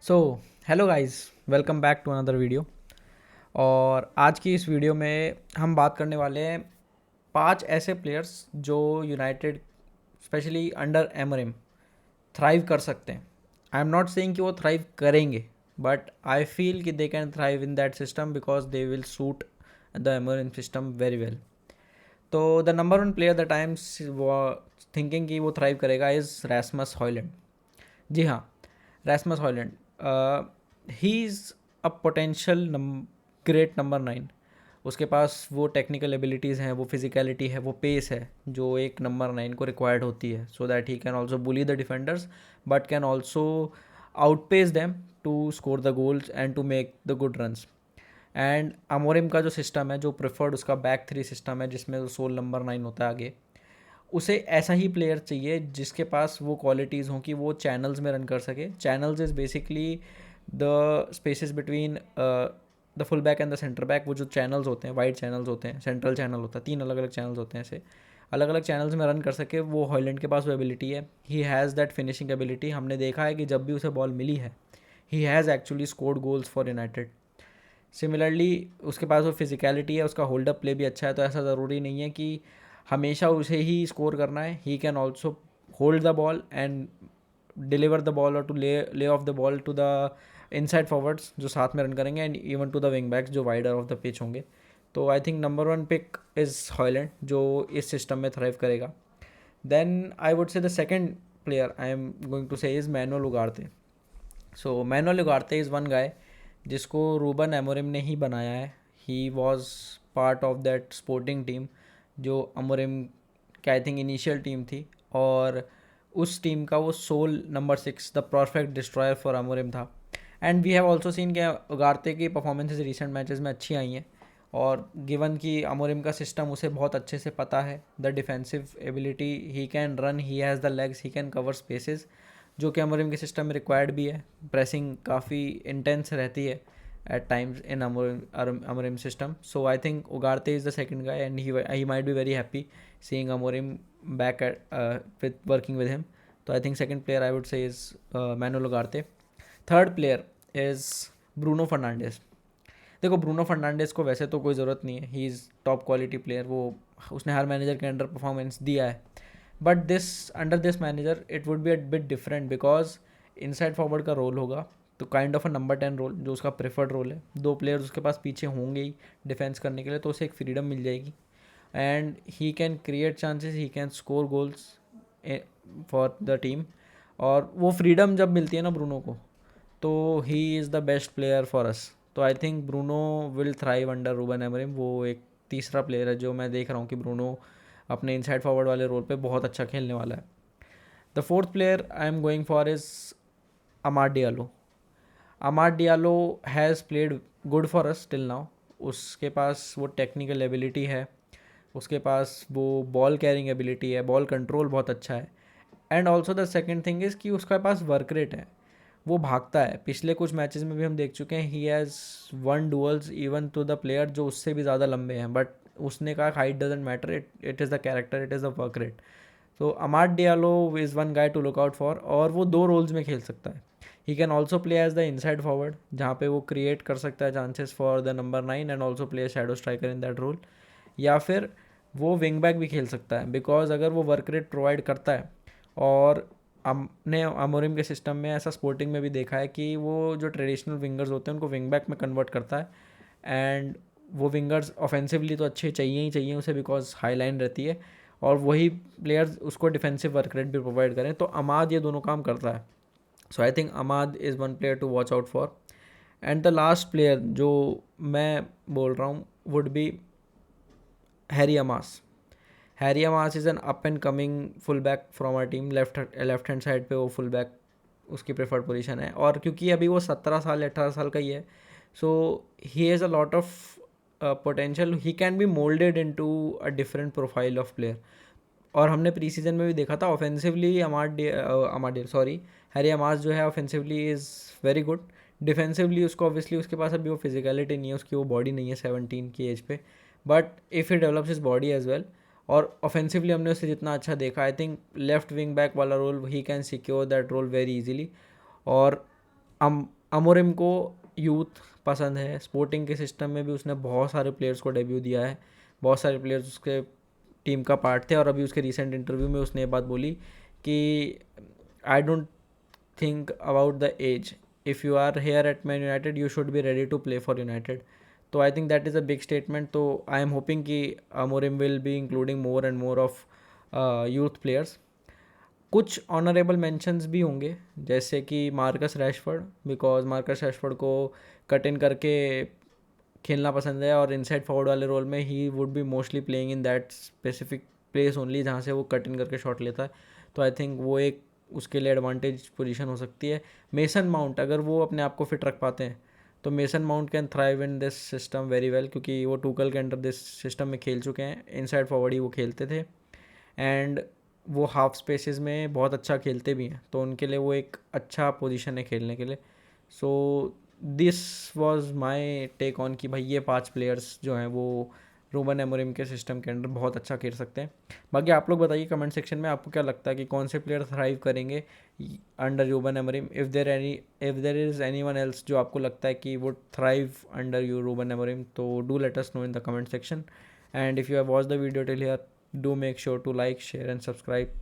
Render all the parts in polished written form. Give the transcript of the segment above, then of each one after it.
So hello guys, welcome back to another video. और आज की इस वीडियो में हम बात करने वाले हैं 5 ऐसे प्लेयर्स जो United specially under Amorim thrive कर सकते हैं। आई एम नॉट सेइंग कि वो थ्राइव करेंगे, बट आई फील कि they can thrive in that system because they will suit the Amorim system very well. तो the number one player that I am thinking कि वो thrive करेगा is Rasmus Hojlund. जी हाँ, Rasmus Hojlund. He is a potential great number 9। उसके पास वो technical abilities हैं, वो फिजिकलिटी है, वो पेस है जो एक नंबर 9 को रिक्वायर्ड होती है, so that he can also bully the defenders but can also outpace them to score the goals and to make the good runs. And Amorim का जो सिस्टम है, जो प्रेफर्ड उसका बैक थ्री सिस्टम है जिसमें soul number 9 होता है आगे, उसे ऐसा ही प्लेयर चाहिए जिसके पास वो क्वालिटीज़ हों कि वो चैनल्स में रन कर सके। Channels is basically the spaces between the full back and the centre back. वो जो चैनल्स होते हैं, वाइड चैनल्स होते हैं, सेंट्रल चैनल होता है, 3 अलग अलग चैनल्स होते हैं, ऐसे अलग अलग चैनल्स में रन कर सके। वो हॉयलैंड के पास वो एबिलिटी है। He has that finishing ability. हमने देखा है कि जब भी उसे बॉल मिली है, he has actually scored goals for United. Similarly उसके पास वो फिजिकलिटी है, उसका होल्ड अप प्ले भी अच्छा है, तो ऐसा ज़रूरी नहीं है कि हमेशा उसे ही स्कोर करना है। He can also hold the ball and deliver the ball और to lay off the ball to the inside forwards जो साथ में रन करेंगे, and even to the wing backs जो वाइडर ऑफ द पिच होंगे। तो I think number one pick is Hojlund जो इस सिस्टम में थ्राइव करेगा। Then I would say the second player I am going to say is Manuel उगारते। So Manuel Ugarte is one guy जिसको Ruben Amorim ने ही बनाया है। He was part of that Sporting team जो Amorim की I think initial team थी, और उस टीम का वो soul number 6 the perfect destroyer for Amorim था। And we have also seen कि उगारते की परफॉर्मेंसेज रिसेंट मैचेस में अच्छी आई हैं, और गिवन कि अमोरिम का सिस्टम उसे बहुत अच्छे से पता है, the defensive ability, he can run, he has the legs, he can cover spaces, जो कि अमोरिम के सिस्टम में रिक्वायर्ड भी है। प्रेसिंग काफ़ी इंटेंस रहती है at times in Amorim system. So I think Ugarte is the second guy, and he might be very happy seeing Amorim back at with working with him. So I think second player I would say is Manuel Ugarte. Third player is Bruno Fernandes. देखो, Bruno Fernandes को वैसे तो कोई ज़रूरत नहीं है, he is top quality player, वो उसने हर मैनेजर के अंडर परफॉर्मेंस दिया है। But this under this manager it would be a bit different because inside forward का रोल होगा, तो kind of a number 10 role जो उसका प्रेफर्ड रोल है। 2 प्लेयर्स उसके पास पीछे होंगे ही डिफेंस करने के लिए, तो उसे एक फ्रीडम मिल जाएगी and he can create chances, he can score goals for the team. और वो फ्रीडम जब मिलती है ना ब्रूनो को, तो he is the best player for us. तो I think Bruno will thrive under Ruben Amorim. वो एक तीसरा प्लेयर है जो मैं देख रहा हूँ कि ब्रूनो अपने इनसाइड फॉरवर्ड वाले रोल पे बहुत अच्छा खेलने वाला है। The fourth player I am going for is Amad Diallo. Amad Diallo has played good for us till now. उसके पास वो टेक्निकल एबिलिटी है, उसके पास वो बॉल कैरिंग एबिलिटी है, बॉल कंट्रोल बहुत अच्छा है, and also the second thing is कि उसके पास वर्क रेट है, वो भागता है। पिछले कुछ मैचेस में भी हम देख चुके हैं, he has won duels even to the player जो उससे भी ज़्यादा लंबे हैं, बट उसने कहा height doesn't matter, it is the character, it is the work rate. तो Amad Diallo is one guy to look out for, और वो 2 रोल्स में खेल सकता है। He can also play as the inside forward जहाँ पे वो क्रिएट कर सकता है chances for the number 9 and also play shadow striker in that role, या फिर वो विंग बैक भी खेल सकता है बिकॉज अगर वो वर्क रेट प्रोवाइड करता है, और हमने अमोरिम के सिस्टम में ऐसा स्पोर्टिंग में भी देखा है कि वो जो ट्रेडिशनल विंगर्स होते हैं उनको विंग बैक में कन्वर्ट करता है, एंड वो विंगर्स ऑफेंसिवली तो अच्छे चाहिए ही चाहिए उसे बिकॉज हाई लाइन रहती है, और वही प्लेयर्स उसको डिफेंसिव वर्क रेट भी प्रोवाइड करें, तो अमाद ये दोनों काम करता है। So I think Amad is one player to watch out for. And the last player जो मैं बोल रहा हूँ would be Harry Amass. Harry Amass is an up and coming full back from our team. Left hand side पे वो full back उसकी preferred position है, और क्योंकि अभी वो 17 साल 18 साल का ही है, so he has a lot of potential, he can be moulded into a different profile of player. और हमने प्री सीजन में भी देखा था offensively Amad sorry Harry Amass जो है offensively is very good. Defensively उसको ऑब्वियसली उसके पास अभी वो फिजिकलिटी नहीं है, उसकी वो बॉडी नहीं है 17 की एज पे, but if he develops his body as well, और ऑफेंसिवली हमने उसे जितना अच्छा देखा, I think left wing back वाला role he can secure that role very easily. और अमोरिम को यूथ पसंद है, स्पोर्टिंग के सिस्टम में भी उसने बहुत सारे प्लेयर्स को डेब्यू दिया है, बहुत सारे प्लेयर्स उसके टीम का पार्ट थे। और अभी उसके रिसेंट इंटरव्यू में उसने ये बात बोली कि I don't think about the age, if you are here at Man United you should be ready to play for United. तो I think that is a big statement. तो आई एम होपिंग कि Amorim will be including more and more of youth players. कुछ honourable mentions भी होंगे, जैसे कि Marcus Rashford, because Marcus Rashford को cut in करके खेलना पसंद है और इनसाइड फॉरवर्ड वाले रोल में he would be mostly playing in that specific place only जहाँ से वो कट इन करके शॉट लेता है। तो आई थिंक वो एक उसके लिए एडवांटेज पोजीशन हो सकती है। मेसन माउंट, अगर वो अपने आप को फिट रख पाते हैं तो mason mount can thrive in this system very well, क्योंकि वो टूकल के अंडर दिस सिस्टम में खेल चुके हैं, इनसाइड फॉरवर्ड ही वो खेलते थे एंड वो हाफ स्पेसेस में बहुत अच्छा खेलते भी हैं, तो उनके लिए वो एक अच्छा पोजीशन है खेलने के लिए। So this was my take on कि भाई ये 5 प्लेयर्स जो हैं वो रूबन एमोरिम के सिस्टम के अंडर बहुत अच्छा खेल सकते हैं। बाकी आप लोग बताइए कमेंट सेक्शन में आपको क्या लगता है कि कौन से प्लेयर थ्राइव करेंगे under Ruben Amorim, if there is anyone else जो आपको लगता है कि would thrive under you Ruben Amorim, तो do let us know in the comment section. And if you have watch the video till here, do make sure to like, share and subscribe,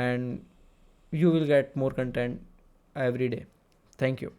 and you will get more content every day. Thank you.